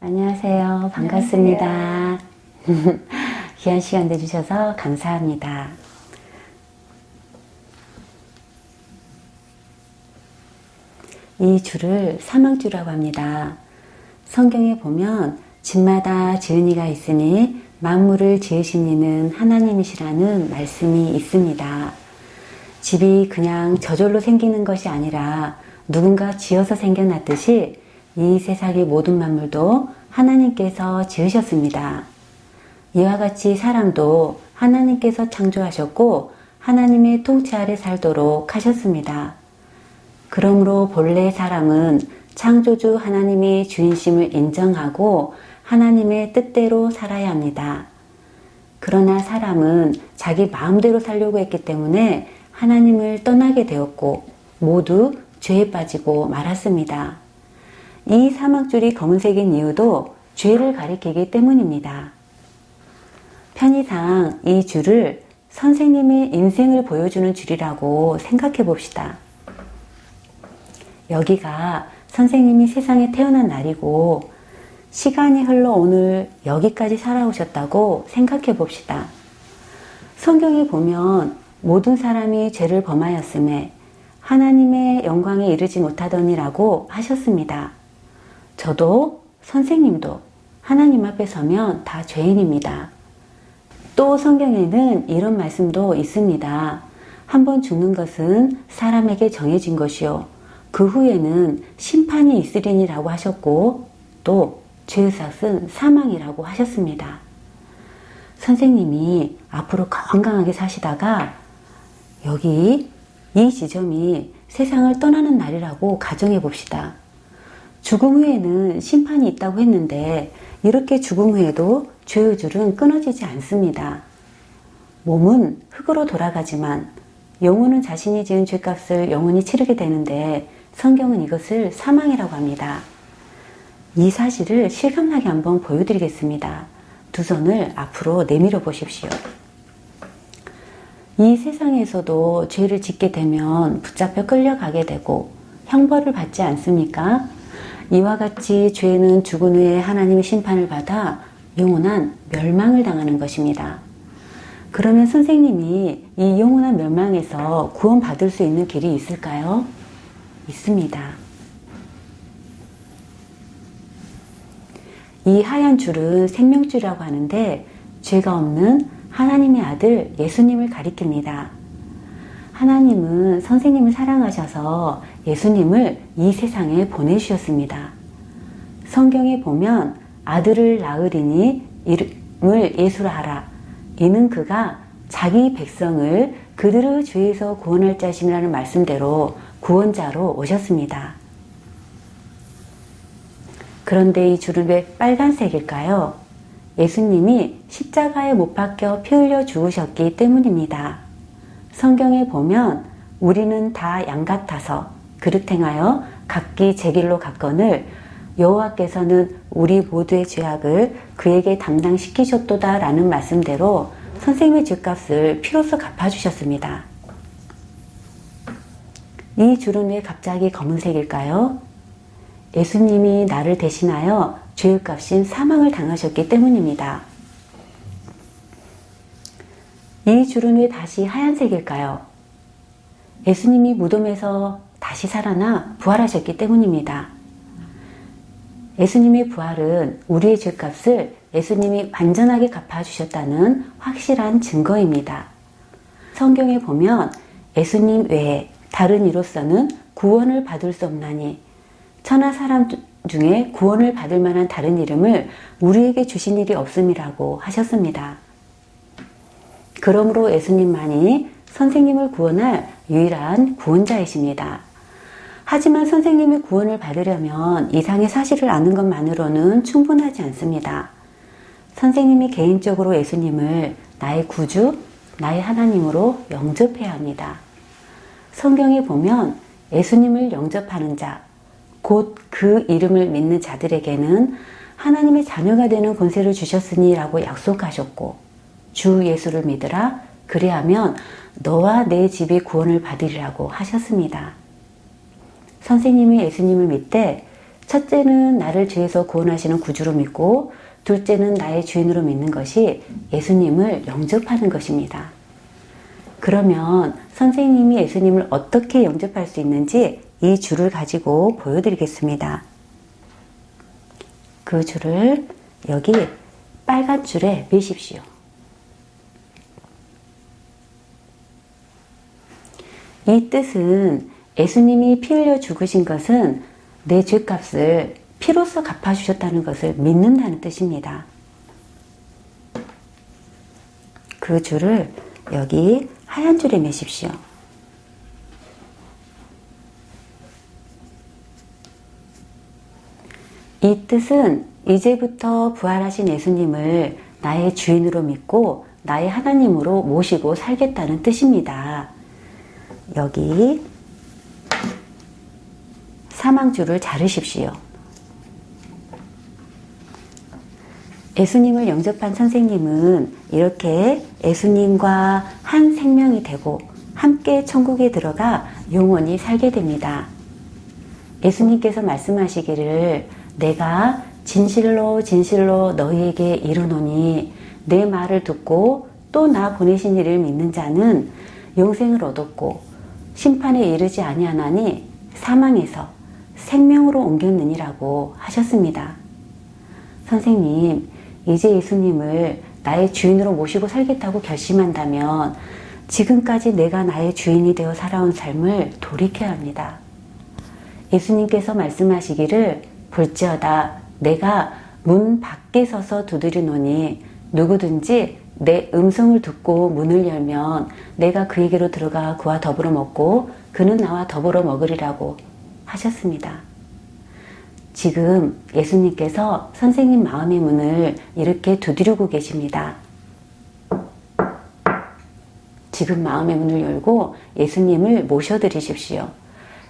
안녕하세요. 반갑습니다. 귀한 시간 내주셔서 감사합니다. 이 줄을 사망줄이라고 합니다. 성경에 보면 집마다 지은 이가 있으니 만물을 지으신 이는 하나님이시라는 말씀이 있습니다. 집이 그냥 저절로 생기는 것이 아니라 누군가 지어서 생겨났듯이 이 세상의 모든 만물도 하나님께서 지으셨습니다. 이와 같이 사람도 하나님께서 창조하셨고 하나님의 통치 아래 살도록 하셨습니다. 그러므로 본래 사람은 창조주 하나님이 주인심을 인정하고 하나님의 뜻대로 살아야 합니다. 그러나 사람은 자기 마음대로 살려고 했기 때문에 하나님을 떠나게 되었고 모두 죄에 빠지고 말았습니다. 이 사막줄이 검은색인 이유도 죄를 가리키기 때문입니다. 편의상 이 줄을 선생님의 인생을 보여주는 줄이라고 생각해 봅시다. 여기가 선생님이 세상에 태어난 날이고 시간이 흘러 오늘 여기까지 살아오셨다고 생각해 봅시다. 성경에 보면 모든 사람이 죄를 범하였음에 하나님의 영광에 이르지 못하더니라고 하셨습니다. 저도 선생님도 하나님 앞에 서면 다 죄인입니다. 또 성경에는 이런 말씀도 있습니다. 한 번 죽는 것은 사람에게 정해진 것이요 그 후에는 심판이 있으리니라고 하셨고 또 죄의 삭은 사망이라고 하셨습니다. 선생님이 앞으로 건강하게 사시다가 여기 이 지점이 세상을 떠나는 날이라고 가정해 봅시다. 죽음 후에는 심판이 있다고 했는데 이렇게 죽음 후에도 죄의 줄은 끊어지지 않습니다. 몸은 흙으로 돌아가지만 영혼은 자신이 지은 죄값을 영원히 치르게 되는데 성경은 이것을 사망이라고 합니다. 이 사실을 실감나게 한번 보여드리겠습니다. 두 손을 앞으로 내밀어 보십시오. 이 세상에서도 죄를 짓게 되면 붙잡혀 끌려가게 되고 형벌을 받지 않습니까? 이와 같이 죄는 죽은 후에 하나님의 심판을 받아 영원한 멸망을 당하는 것입니다. 그러면 선생님이 이 영원한 멸망에서 구원받을 수 있는 길이 있을까요? 있습니다. 이 하얀 줄은 생명줄이라고 하는데 죄가 없는 하나님의 아들 예수님을 가리킵니다. 하나님은 선생님을 사랑하셔서 예수님을 이 세상에 보내주셨습니다. 성경에 보면 아들을 낳으리니 이름을 예수라 하라. 이는 그가 자기 백성을 그들의 죄에서 구원할 자심이라는 말씀대로 구원자로 오셨습니다. 그런데 이 줄은 왜 빨간색일까요? 예수님이 십자가에 못 박혀 피 흘려 죽으셨기 때문입니다. 성경에 보면 우리는 다 양 같아서 그릇 행하여 각기 제 길로 갔거늘 여호와께서는 우리 모두의 죄악을 그에게 담당시키셨도다 라는 말씀대로 선생님의 죄값을 피로써 갚아주셨습니다. 이 줄은 왜 갑자기 검은색일까요? 예수님이 나를 대신하여 죄의 값인 사망을 당하셨기 때문입니다. 이 줄은 왜 다시 하얀색일까요? 예수님이 무덤에서 다시 살아나 부활하셨기 때문입니다. 예수님의 부활은 우리의 죄값을 예수님이 완전하게 갚아주셨다는 확실한 증거입니다. 성경에 보면 예수님 외에 다른 이로서는 구원을 받을 수 없나니 천하 사람 중에 구원을 받을 만한 다른 이름을 우리에게 주신 일이 없음이라고 하셨습니다. 그러므로 예수님만이 선생님을 구원할 유일한 구원자이십니다. 하지만 선생님의 구원을 받으려면 이상의 사실을 아는 것만으로는 충분하지 않습니다. 선생님이 개인적으로 예수님을 나의 구주, 나의 하나님으로 영접해야 합니다. 성경에 보면 예수님을 영접하는 자, 곧 그 이름을 믿는 자들에게는 하나님의 자녀가 되는 권세를 주셨으니 라고 약속하셨고 주 예수를 믿으라 그리하면 너와 내 집이 구원을 받으리라고 하셨습니다. 선생님이 예수님을 믿되 첫째는 나를 죄에서 구원하시는 구주로 믿고, 둘째는 나의 주인으로 믿는 것이 예수님을 영접하는 것입니다. 그러면 선생님이 예수님을 어떻게 영접할 수 있는지 이 줄을 가지고 보여드리겠습니다. 그 줄을 여기 빨간 줄에 매십시오. 이 뜻은 예수님이 피 흘려 죽으신 것은 내 죄값을 피로써 갚아주셨다는 것을 믿는다는 뜻입니다. 그 줄을 여기 하얀 줄에 매십시오. 이 뜻은 이제부터 부활하신 예수님을 나의 주인으로 믿고 나의 하나님으로 모시고 살겠다는 뜻입니다. 여기 사망줄을 자르십시오. 예수님을 영접한 선생님은 이렇게 예수님과 한 생명이 되고 함께 천국에 들어가 영원히 살게 됩니다. 예수님께서 말씀하시기를 내가 진실로 진실로 너희에게 이르노니 내 말을 듣고 또 나 보내신 이를 믿는 자는 영생을 얻었고 심판에 이르지 아니하나니 사망에서 생명으로 옮겼느니라고 하셨습니다. 선생님, 이제 예수님을 나의 주인으로 모시고 살겠다고 결심한다면 지금까지 내가 나의 주인이 되어 살아온 삶을 돌이켜야 합니다. 예수님께서 말씀하시기를 볼지어다 내가 문 밖에 서서 두드리노니 누구든지 내 음성을 듣고 문을 열면 내가 그에게로 들어가 그와 더불어 먹고 그는 나와 더불어 먹으리라고 하셨습니다. 지금 예수님께서 선생님 마음의 문을 이렇게 두드리고 계십니다. 지금 마음의 문을 열고 예수님을 모셔드리십시오.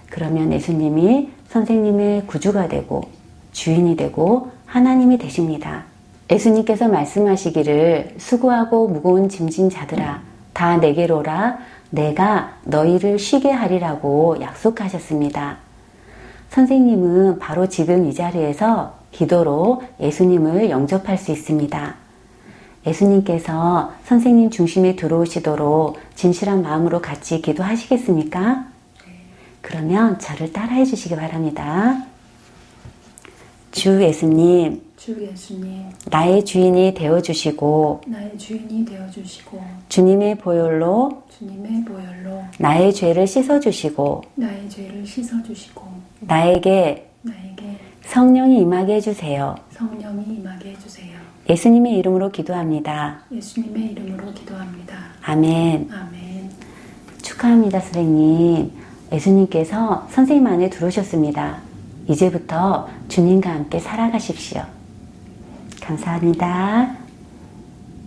그러면 예수님이 선생님의 구주가 되고 주인이 되고 하나님이 되십니다. 예수님께서 말씀하시기를 수고하고 무거운 짐진 자들아 다 내게로 오라 내가 너희를 쉬게 하리라고 약속하셨습니다. 선생님은 바로 지금 이 자리에서 기도로 예수님을 영접할 수 있습니다. 예수님께서 선생님 중심에 들어오시도록 진실한 마음으로 같이 기도하시겠습니까? 그러면 저를 따라해 주시기 바랍니다. 주 예수님, 나의 주인이 되어주시고 주님의 보혈로 나의 죄를 씻어주시고 나에게 성령이 임하게 해주세요. 예수님의 이름으로 기도합니다. 아멘. 축하합니다, 선생님. 예수님께서 선생님 안에 들어오셨습니다. 이제부터 주님과 함께 살아가십시오. 감사합니다.